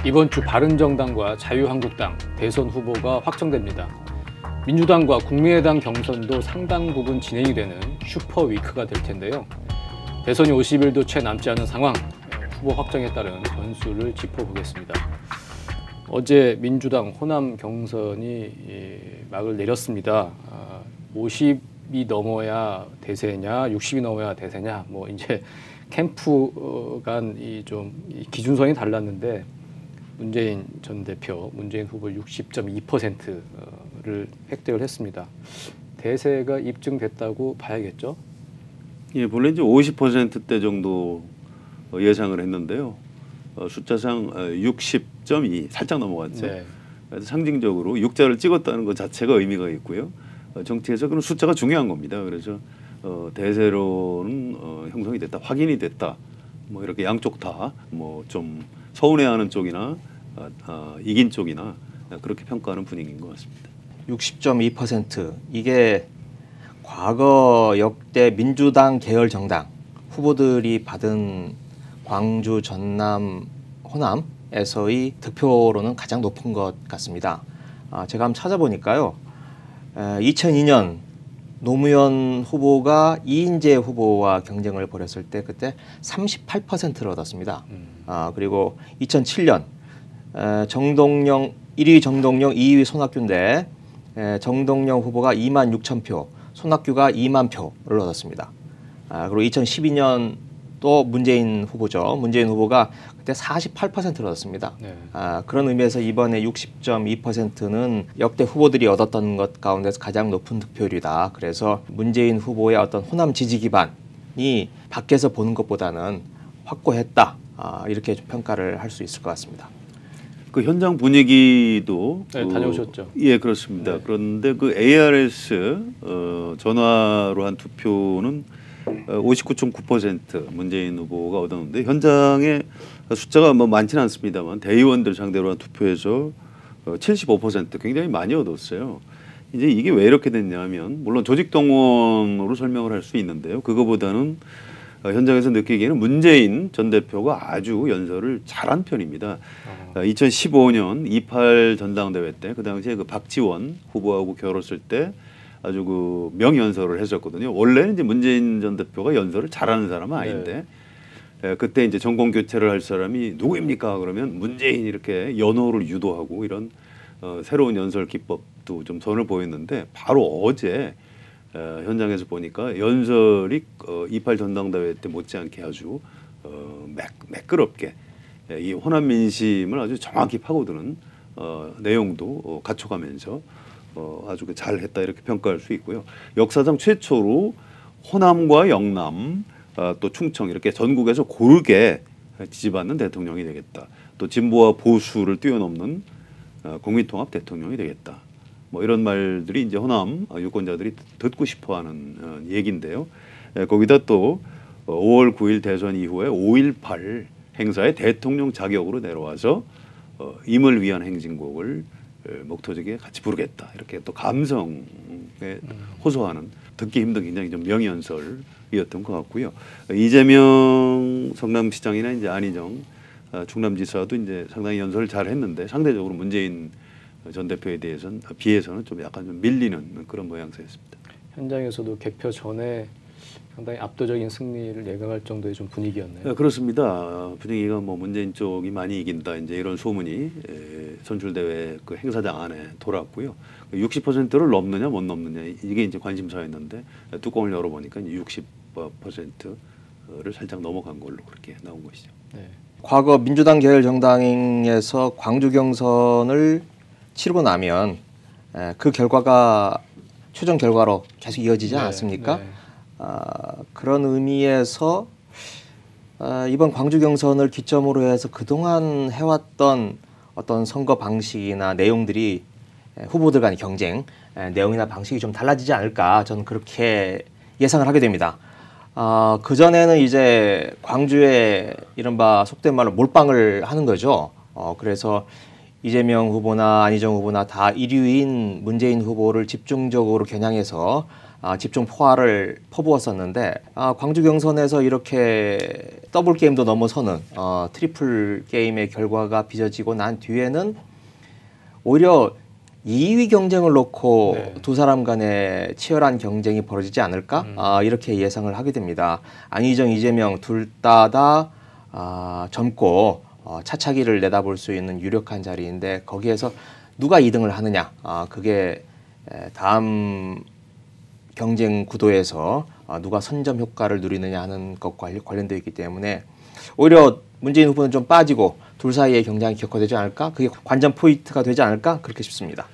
이번 주 바른정당과 자유한국당 대선 후보가 확정됩니다. 민주당과 국민의당 경선도 상당 부분 진행이 되는 슈퍼위크가 될 텐데요. 대선이 50일도 채 남지 않은 상황, 후보 확정에 따른 변수를 짚어보겠습니다. 어제 민주당 호남 경선이 막을 내렸습니다. 50이 넘어야 대세냐, 60이 넘어야 대세냐, 뭐 이제 캠프 간 좀 기준선이 달랐는데 문재인 전 대표, 문재인 후보 60.2%를 획득을 했습니다. 대세가 입증됐다고 봐야겠죠? 예, 본래 이제 50%대 정도 예상을 했는데요. 숫자상 60.2 살짝 넘어갔죠. 네. 그래서 상징적으로 6자를 찍었다는 것 자체가 의미가 있고요. 정치에서 그런 숫자가 중요한 겁니다. 그래서 대세로는 형성이 됐다, 확인이 됐다. 뭐 이렇게 양쪽 다 뭐 좀 서운해하는 쪽이나 이긴 쪽이나 그렇게 평가하는 분위기인 것 같습니다. 60.2% 이게 과거 역대 민주당 계열 정당 후보들이 받은 광주, 전남, 호남에서의 득표로는 가장 높은 것 같습니다. 제가 한번 찾아보니까요. 2002년 노무현 후보가 이인재 후보와 경쟁을 벌였을 때 그때 38%를 얻었습니다. 그리고 2007년 정동영 1위 정동영, 2위 손학규인데 정동영 후보가 26,000표, 손학규가 2만 표를 얻었습니다. 그리고 2012년 또 문재인 후보죠. 문재인 후보가 그때 48%를 얻었습니다. 네. 그런 의미에서 이번에 60.2%는 역대 후보들이 얻었던 것 가운데서 가장 높은 득표율이다. 그래서 문재인 후보의 어떤 호남 지지 기반이 밖에서 보는 것보다는 확고했다. 이렇게 좀 평가를 할 수 있을 것 같습니다. 그 현장 분위기도 네, 다녀오셨죠? 예, 그렇습니다. 네. 그런데 그 ARS 전화로 한 투표는 59.9% 문재인 후보가 얻었는데 현장의 숫자가 뭐 많지는 않습니다만 대의원들 상대로 한 투표에서 75% 굉장히 많이 얻었어요. 이제 이게 왜 이렇게 됐냐면 물론 조직 동원으로 설명을 할 수 있는데요. 그거보다는 현장에서 느끼기에는 문재인 전 대표가 아주 연설을 잘한 편입니다. 2015년 28 전당대회 때 그 당시에 그 박지원 후보하고 겨뤘을 때 아주 그 명연설을 했었거든요. 원래는 이제 문재인 전 대표가 연설을 잘하는 사람은 아닌데 그때 이제 정권 교체를 할 사람이 누구입니까? 그러면 문재인 이렇게 연호를 유도하고 이런 새로운 연설 기법도 좀 선을 보였는데 바로 어제 현장에서 보니까 연설이 28 전당대회 때 못지않게 아주 매끄럽게 이 호남 민심을 아주 정확히 파고드는 내용도 갖춰가면서 아주 잘했다 이렇게 평가할 수 있고요. 역사상 최초로 호남과 영남 또 충청 이렇게 전국에서 고르게 지지받는 대통령이 되겠다. 또 진보와 보수를 뛰어넘는 국민통합 대통령이 되겠다. 뭐 이런 말들이 이제 호남 유권자들이 듣고 싶어하는 얘기인데요. 거기다 또 5월 9일 대선 이후에 5.18 행사에 대통령 자격으로 내려와서 임을 위한 행진곡을 목토직에 같이 부르겠다. 이렇게 또 감성에 호소하는 듣기 힘든 굉장히 좀 명연설이었던 것 같고요. 이재명 성남시장이나 이제 안희정 충남지사도 이제 상당히 연설을 잘 했는데 상대적으로 문재인 전 대표에 대해서는 비해서는 좀 약간 좀 밀리는 그런 모양새였습니다. 현장에서도 개표 전에 상당히 압도적인 승리를 예감할 정도의 좀 분위기였네요. 네, 그렇습니다. 분위기가 뭐 문재인 쪽이 많이 이긴다 이제 이런 소문이 선출대회 그 행사장 안에 돌았고요. 60%를 넘느냐 못 넘느냐 이게 이제 관심사였는데 뚜껑을 열어보니까 60%를 살짝 넘어간 걸로 그렇게 나온 것이죠. 네. 과거 민주당 계열 정당에서 광주 경선을 치르고 나면 그 결과가 최종 결과로 계속 이어지지 않았습니까? 네. 그런 의미에서 이번 광주 경선을 기점으로 해서 그동안 해왔던 어떤 선거 방식이나 내용들이 후보들 간의 경쟁 내용이나 방식이 좀 달라지지 않을까 저는 그렇게 예상을 하게 됩니다. 그전에는 이제 광주에 이른바 속된 말로 몰빵을 하는 거죠. 그래서 이재명 후보나 안희정 후보나 다 1위인 문재인 후보를 집중적으로 겨냥해서 집중 포화를 퍼부었었는데 광주 경선에서 이렇게 더블 게임도 넘어서는 트리플 게임의 결과가 빚어지고 난 뒤에는 오히려 2위 경쟁을 놓고 네. 두 사람 간의 치열한 경쟁이 벌어지지 않을까 이렇게 예상을 하게 됩니다. 안희정, 이재명 둘 다 젊고 차차기를 내다볼 수 있는 유력한 자리인데 거기에서 누가 2등을 하느냐 그게 다음 경쟁 구도에서 누가 선점 효과를 누리느냐 하는 것과 관련되어 있기 때문에 오히려 문재인 후보는 좀 빠지고 둘 사이의 경쟁이 격화되지 않을까? 그게 관전 포인트가 되지 않을까? 그렇게 싶습니다.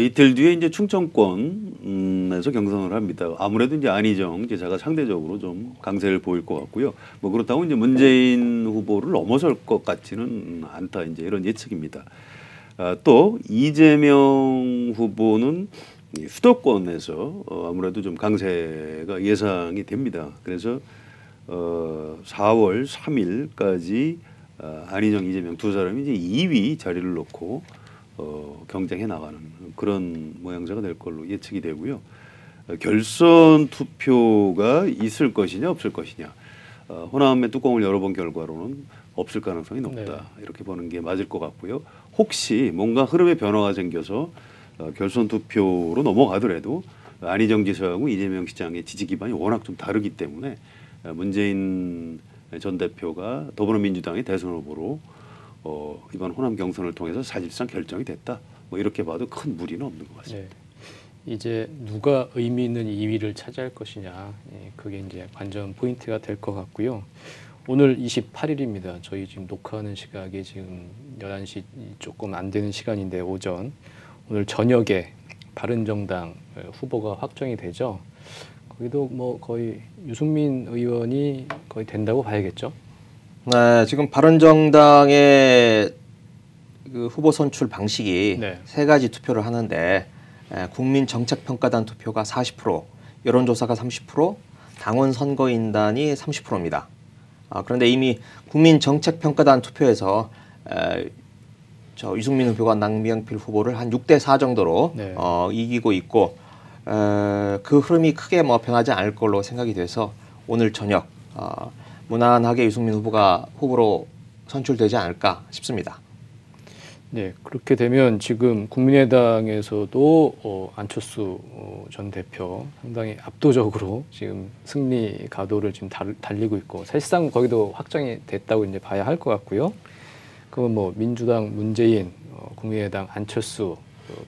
이틀 뒤에 이제 충청권에서 경선을 합니다. 아무래도 이제 안희정 지사가 상대적으로 좀 강세를 보일 것 같고요. 뭐 그렇다고 이제 문재인 후보를 넘어설 것 같지는 않다. 이제 이런 예측입니다. 또 이재명 후보는 수도권에서 아무래도 좀 강세가 예상이 됩니다. 그래서 4월 3일까지 안희정, 이재명 두 사람이 이제 2위 자리를 놓고 경쟁해 나가는 그런 모양새가 될 걸로 예측이 되고요. 결선 투표가 있을 것이냐 없을 것이냐. 호남의 뚜껑을 열어본 결과로는 없을 가능성이 높다. 네. 이렇게 보는 게 맞을 것 같고요. 혹시 뭔가 흐름의 변화가 생겨서 결선 투표로 넘어가더라도 안희정 지사하고 이재명 시장의 지지 기반이 워낙 좀 다르기 때문에 문재인 전 대표가 더불어민주당의 대선 후보로 이번 호남 경선을 통해서 사실상 결정이 됐다. 뭐 이렇게 봐도 큰 무리는 없는 것 같습니다. 네. 이제 누가 의미 있는 2위를 차지할 것이냐, 그게 이제 관전 포인트가 될 것 같고요. 오늘 28일입니다. 저희 지금 녹화하는 시각이 지금 11시 조금 안 되는 시간인데 오전 오늘 저녁에 바른정당 후보가 확정이 되죠. 거기도 뭐 거의 유승민 의원이 거의 된다고 봐야겠죠. 네, 지금 바른정당의 그 후보 선출 방식이 네. 세 가지 투표를 하는데 국민정책평가단 투표가 40%, 여론조사가 30%, 당원 선거인단이 30%입니다. 그런데 이미 국민정책평가단 투표에서 저 유승민 후보가 남경필 후보를 한 6대4 정도로 네. 이기고 있고 그 흐름이 크게 뭐 변하지 않을 걸로 생각이 돼서 오늘 저녁 무난하게 유승민 후보가 후보로 선출되지 않을까 싶습니다. 네, 그렇게 되면 지금 국민의당에서도 안철수 전 대표 상당히 압도적으로 지금 승리 가도를 지금 달리고 있고 사실상 거기도 확정이 됐다고 이제 봐야 할 것 같고요. 그건 뭐 민주당 문재인, 국민의당 안철수,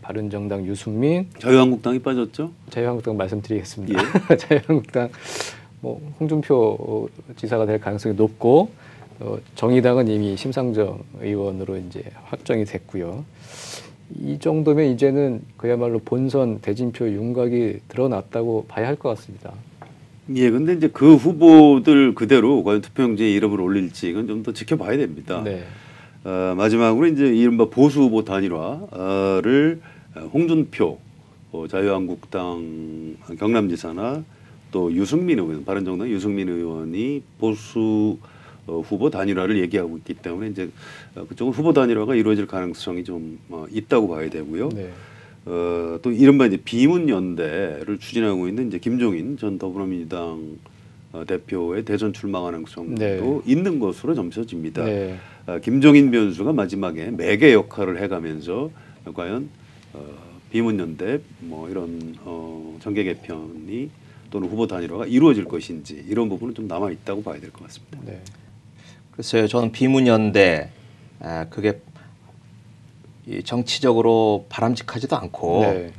바른정당 유승민, 자유한국당이 빠졌죠? 자유한국당 말씀드리겠습니다. 자유한국당 뭐 홍준표 지사가 될 가능성이 높고 정의당은 이미 심상정 의원으로 이제 확정이 됐고요. 이 정도면 이제는 그야말로 본선 대진표 윤곽이 드러났다고 봐야 할 것 같습니다. 예, 근데 이제 그 후보들 그대로 과연 투표용지에 이름을 올릴지 이건 좀 더 지켜봐야 됩니다. 네. 마지막으로 이제 이른바 보수 후보 단일화를 홍준표 자유한국당 경남지사나 또 유승민 의원, 바른정당 유승민 의원이 보수 후보 단일화를 얘기하고 있기 때문에 이제 그쪽은 후보 단일화가 이루어질 가능성이 좀 있다고 봐야 되고요. 네. 또 이른바 이제 비문연대를 추진하고 있는 이제 김종인 전 더불어민주당 대표의 대선 출마 가능성도 네. 있는 것으로 점쳐집니다. 네. 김종인 변수가 마지막에 매개 역할을 해가면서 과연 비문연대 뭐 이런 정계 개편이 또는 후보 단일화가 이루어질 것인지 이런 부분은 좀 남아 있다고 봐야 될 것 같습니다. 네. 글쎄요, 저는 비문연대 그게 정치적으로 바람직하지도 않고 네.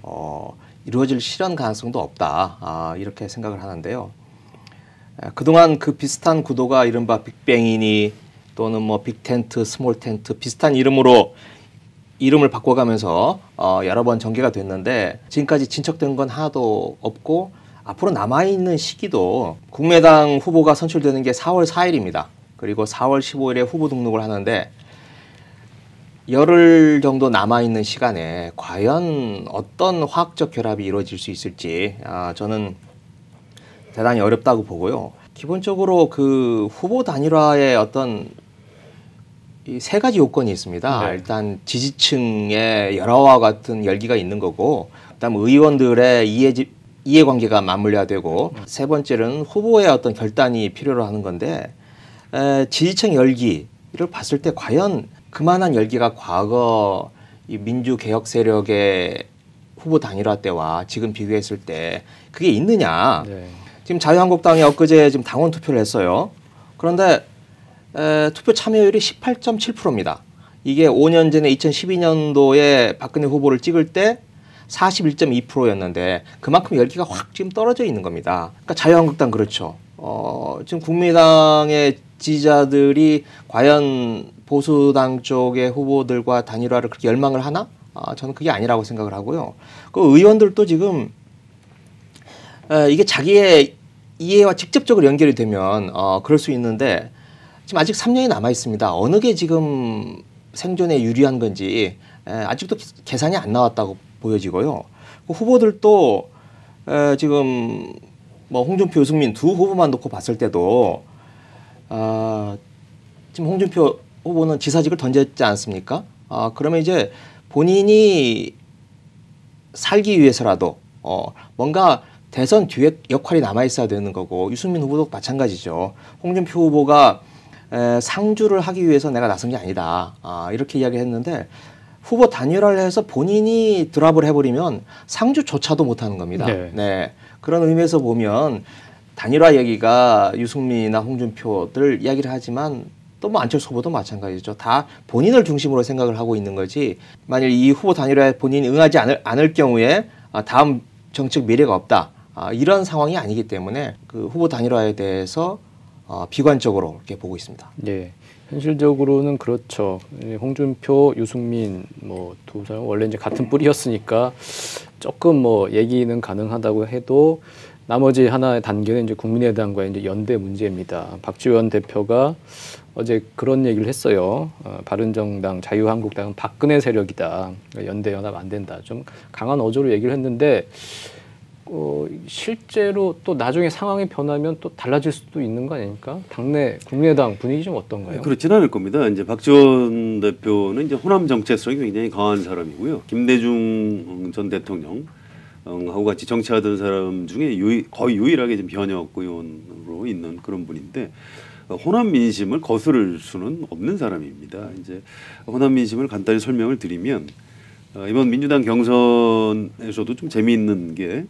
이루어질 실현 가능성도 없다 이렇게 생각을 하는데요. 그동안 그 비슷한 구도가 이른바 빅뱅이니 또는 뭐 빅텐트, 스몰텐트 비슷한 이름으로 이름을 바꿔가면서 여러 번 전개가 됐는데 지금까지 진척된 건 하나도 없고 앞으로 남아있는 시기도 국민의당 후보가 선출되는 게 4월 4일입니다. 그리고 4월 15일에 후보 등록을 하는데 열흘 정도 남아있는 시간에 과연 어떤 화학적 결합이 이루어질 수 있을지 저는 대단히 어렵다고 보고요. 기본적으로 그 후보 단일화의 어떤 이 세 가지 요건이 있습니다. 네. 일단 지지층의 열화와 같은 열기가 있는 거고, 그다음 의원들의 이해관계가 맞물려야 되고, 세 번째는 후보의 어떤 결단이 필요로 하는 건데, 지지층 열기를 봤을 때 과연 그만한 열기가 과거 이 민주개혁 세력의 후보 단일화 때와 지금 비교했을 때 그게 있느냐? 네. 지금 자유한국당이 엊그제 지금 당원 투표를 했어요. 그런데 투표 참여율이 18.7%입니다. 이게 5년 전에 2012년도에 박근혜 후보를 찍을 때 41.2%였는데 그만큼 열기가 확 지금 떨어져 있는 겁니다. 그러니까 자유한국당 그렇죠. 지금 국민의당의 지지자들이 과연 보수당 쪽의 후보들과 단일화를 그렇게 열망을 하나? 저는 그게 아니라고 생각을 하고요. 그 의원들도 지금 이게 자기의 이해와 직접적으로 연결이 되면 그럴 수 있는데 지금 아직 3년이 남아 있습니다. 어느 게 지금 생존에 유리한 건지 아직도 계산이 안 나왔다고 보여지고요. 그 후보들도 지금 뭐 홍준표, 유승민 두 후보만 놓고 봤을 때도 지금 홍준표 후보는 지사직을 던졌지 않습니까? 그러면 이제 본인이 살기 위해서라도 뭔가 대선 뒤에 역할이 남아 있어야 되는 거고 유승민 후보도 마찬가지죠. 홍준표 후보가 상주를 하기 위해서 내가 나선 게 아니다. 이렇게 이야기했는데 후보 단일화를 해서 본인이 드랍을 해버리면 상주조차도 못하는 겁니다. 네. 네. 그런 의미에서 보면 단일화 얘기가 유승민이나 홍준표들 이야기를 하지만 또 뭐 안철수 후보도 마찬가지죠. 다 본인을 중심으로 생각을 하고 있는 거지. 만일 이 후보 단일화에 본인이 응하지 않을 경우에 다음 정책 미래가 없다. 이런 상황이 아니기 때문에 그 후보 단일화에 대해서 비관적으로 이렇게 보고 있습니다. 예. 현실적으로는 그렇죠. 홍준표, 유승민 뭐 두 사람 원래 이제 같은 뿌리였으니까 조금 뭐 얘기는 가능하다고 해도 나머지 하나의 단계는 이제 국민의당과의 이제 연대 문제입니다. 박지원 대표가 어제 그런 얘기를 했어요. 바른정당, 자유한국당은 박근혜 세력이다. 연대 연합 안 된다. 좀 강한 어조로 얘기를 했는데 실제로 또 나중에 상황이 변하면 또 달라질 수도 있는 거 아닙니까? 당내 국민의당 분위기 좀 어떤가요? 그렇지는 않을 겁니다. 이제 박지원 대표는 이제 호남 정체성이 굉장히 강한 사람이고요. 김대중 전 대통령 하고 같이 정치하던 사람 중에 거의 유일하게 지금 현역 의원으로 있는 그런 분인데 호남 민심을 거스를 수는 없는 사람입니다. 이제 호남 민심을 간단히 설명을 드리면 이번 민주당 경선에서도 좀 재미있는 게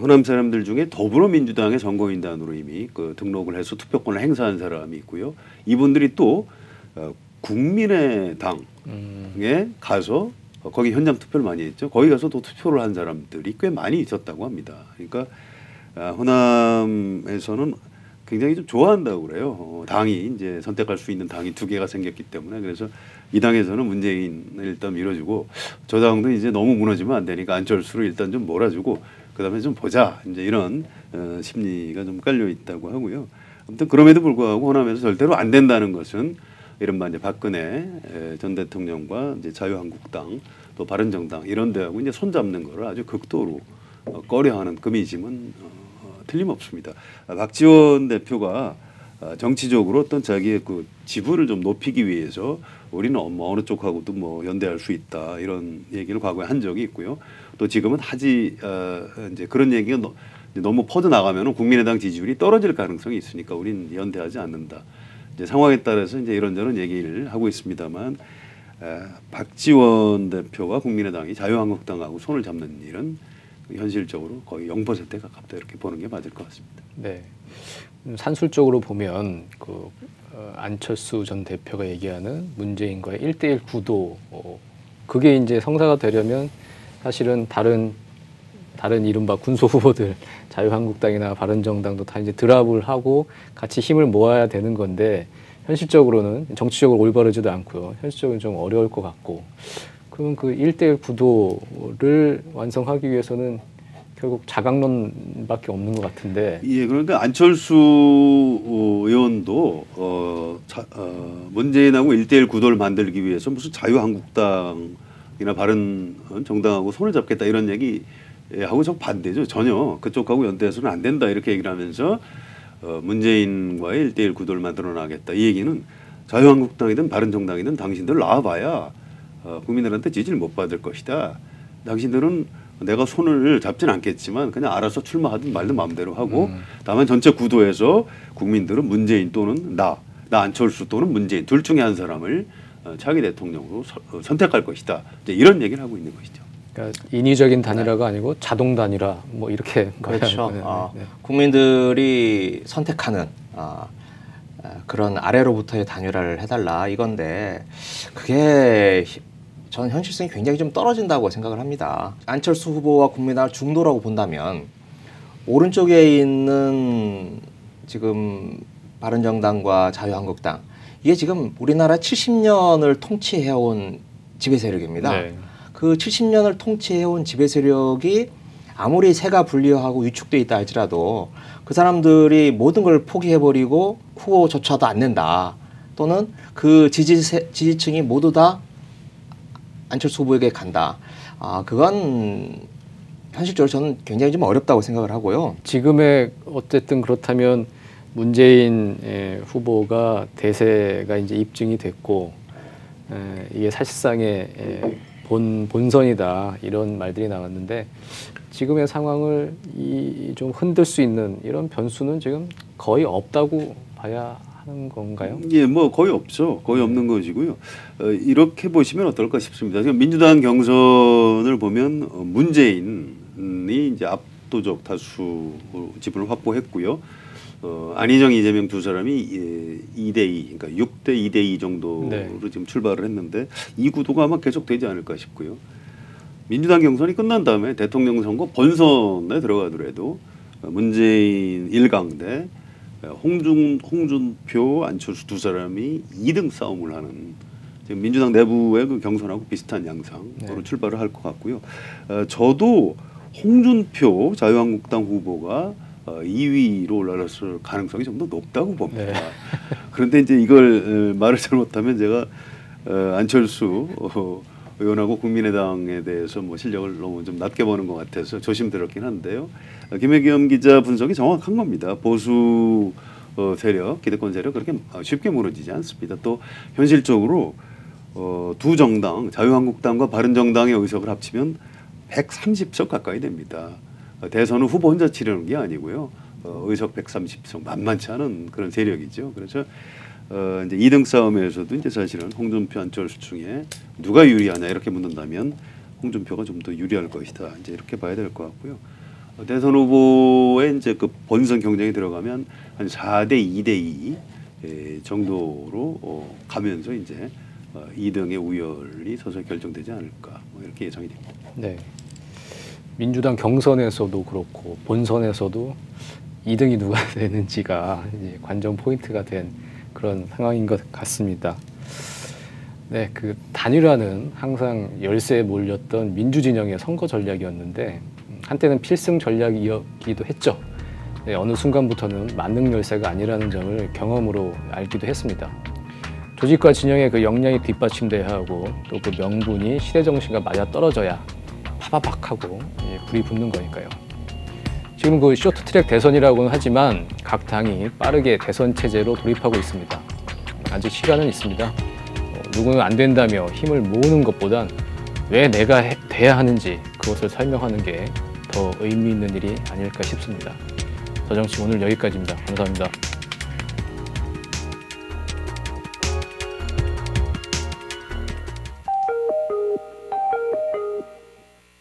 호남 사람들 중에 더불어민주당의 선거인단으로 이미 등록을 해서 투표권을 행사한 사람이 있고요. 이분들이 또 국민의당에 가서 거기 현장 투표를 많이 했죠. 거기 가서 또 투표를 한 사람들이 꽤 많이 있었다고 합니다. 그러니까 호남에서는 굉장히 좀 좋아한다고 그래요. 당이 이제 선택할 수 있는 당이 두 개가 생겼기 때문에 그래서 이 당에서는 문재인을 일단 밀어주고 저 당도 이제 너무 무너지면 안 되니까 안철수를 일단 좀 몰아주고 그다음에 좀 보자 이제 이런 심리가 좀 깔려 있다고 하고요. 아무튼 그럼에도 불구하고 호남에서 절대로 안 된다는 것은 이른바 이제 박근혜 전 대통령과 이제 자유한국당 또 바른정당 이런 데하고 이제 손잡는 거를 아주 극도로 꺼려하는 그 민심은 틀림없습니다. 박지원 대표가 정치적으로 어떤 자기의 그 지분을 좀 높이기 위해서 우리는 어느 쪽하고도 뭐 연대할 수 있다 이런 얘기를 과거에 한 적이 있고요. 또 지금은 이제 그런 얘기가 너무 퍼져 나가면은 국민의당 지지율이 떨어질 가능성이 있으니까 우리는 연대하지 않는다. 이제 상황에 따라서 이제 이런저런 얘기를 하고 있습니다만 박지원 대표가 국민의당이 자유한국당하고 손을 잡는 일은 현실적으로 거의 0%에 가깝다 이렇게 보는 게 맞을 것 같습니다. 네. 산술적으로 보면 안철수 전 대표가 얘기하는 문재인과의 1대1 구도 그게 이제 성사가 되려면 사실은 다른 이른바 군소 후보들 자유한국당이나 바른정당도 다 이제 드랍을 하고 같이 힘을 모아야 되는 건데 현실적으로는 정치적으로 올바르지도 않고요. 현실적으로 좀 어려울 것 같고 그럼 그 1대1 구도를 완성하기 위해서는 결국 자강론밖에 없는 것 같은데. 예, 그러니까 안철수 의원도 문재인하고 1대1 구도를 만들기 위해서 무슨 자유한국당이나 바른정당하고 손을 잡겠다 이런 얘기하고 저 반대죠. 전혀 그쪽하고 연대해서는 안 된다 이렇게 얘기를 하면서 문재인과의 1대1 구도를 만들어 나가겠다 이 얘기는 자유한국당이든 바른정당이든 당신들 나와봐야 국민들한테 지지를 못 받을 것이다. 당신들은 내가 손을 잡진 않겠지만 그냥 알아서 출마하든 말든 마음대로 하고 다만 전체 구도에서 국민들은 문재인 또는 나 안철수 또는 문재인 둘 중에 한 사람을 차기 대통령으로 선택할 것이다. 이제 이런 얘기를 하고 있는 것이죠. 그러니까 인위적인 단일화가 아니고 자동 단일화 뭐 이렇게 그렇죠. 봐야, 국민들이 선택하는 그런 아래로부터의 단일화를 해달라 이건데 그게 저는 현실성이 굉장히 좀 떨어진다고 생각을 합니다. 안철수 후보와 국민당을 중도라고 본다면 오른쪽에 있는 지금 바른정당과 자유한국당 이게 지금 우리나라 70년을 통치해온 지배 세력입니다. 네. 그 70년을 통치해온 지배 세력이 아무리 세가 분리하고 위축돼 있다 할지라도 그 사람들이 모든 걸 포기해버리고 후보조차도 안 낸다. 또는 그 지지층이 모두 다 안철수 후보에게 간다. 그건 현실적으로 저는 굉장히 좀 어렵다고 생각을 하고요. 지금의 어쨌든 그렇다면 문재인 후보가 대세가 이제 입증이 됐고 이게 사실상의 본선이다 이런 말들이 나왔는데 지금의 상황을 좀 흔들 수 있는 이런 변수는 지금 거의 없다고 봐야 하는 건가요? 예, 뭐 거의 없죠. 거의 없는 것이고요. 이렇게 보시면 어떨까 싶습니다. 지금 민주당 경선을 보면 문재인이 이제 압도적 다수 지분을 확보했고요. 안희정, 이재명 두 사람이 2대2, 그러니까 6대 2대2 정도로 네. 지금 출발을 했는데 이 구도가 아마 계속되지 않을까 싶고요. 민주당 경선이 끝난 다음에 대통령 선거 본선에 들어가더라도 문재인 1강대 홍준표, 안철수 두 사람이 2등 싸움을 하는 지금 민주당 내부의 그 경선하고 비슷한 양상으로 출발을 할 것 같고요. 저도 홍준표 자유한국당 후보가 2위로 올라갔을 가능성이 좀 더 높다고 봅니다. 네. 그런데 이제 이걸 말을 잘못하면 제가 안철수 의원하고 국민의당에 대해서 뭐 실력을 너무 좀 낮게 보는 것 같아서 조심스럽긴 한데요. 김혜겸 기자 분석이 정확한 겁니다. 보수 세력, 기득권 세력 그렇게 쉽게 무너지지 않습니다. 또 현실적으로 두 정당, 자유한국당과 바른정당의 의석을 합치면 130석 가까이 됩니다. 대선은 후보 혼자 치르는 게 아니고요. 의석 130석 만만치 않은 그런 세력이죠. 그래서 이제 2등 싸움에서도 이제 사실은 홍준표, 안철수 중에 누가 유리하냐 이렇게 묻는다면 홍준표가 좀 더 유리할 것이다. 이제 이렇게 봐야 될 것 같고요. 대선 후보에 이제 그 본선 경쟁이 들어가면 한 4대 2대2 정도로 가면서 이제 2등의 우열이 서서히 결정되지 않을까 뭐 이렇게 예상이 됩니다. 네. 민주당 경선에서도 그렇고 본선에서도 2등이 누가 되는지가 이제 관전 포인트가 된 그런 상황인 것 같습니다. 네, 그 단일화는 항상 열세에 몰렸던 민주진영의 선거 전략이었는데 한때는 필승 전략이었기도 했죠. 네, 어느 순간부터는 만능 열세가 아니라는 점을 경험으로 알기도 했습니다. 조직과 진영의 그 역량이 뒷받침돼야 하고 또 그 명분이 시대 정신과 맞아 떨어져야 파바박하고 불이 붙는 거니까요. 지금 그 쇼트트랙 대선이라고는 하지만 각 당이 빠르게 대선 체제로 돌입하고 있습니다. 아직 시간은 있습니다. 누구는 안 된다며 힘을 모으는 것보단 왜 내가 돼야 하는지 그것을 설명하는 게 더 의미 있는 일이 아닐까 싶습니다. 저정치 오늘 여기까지입니다. 감사합니다.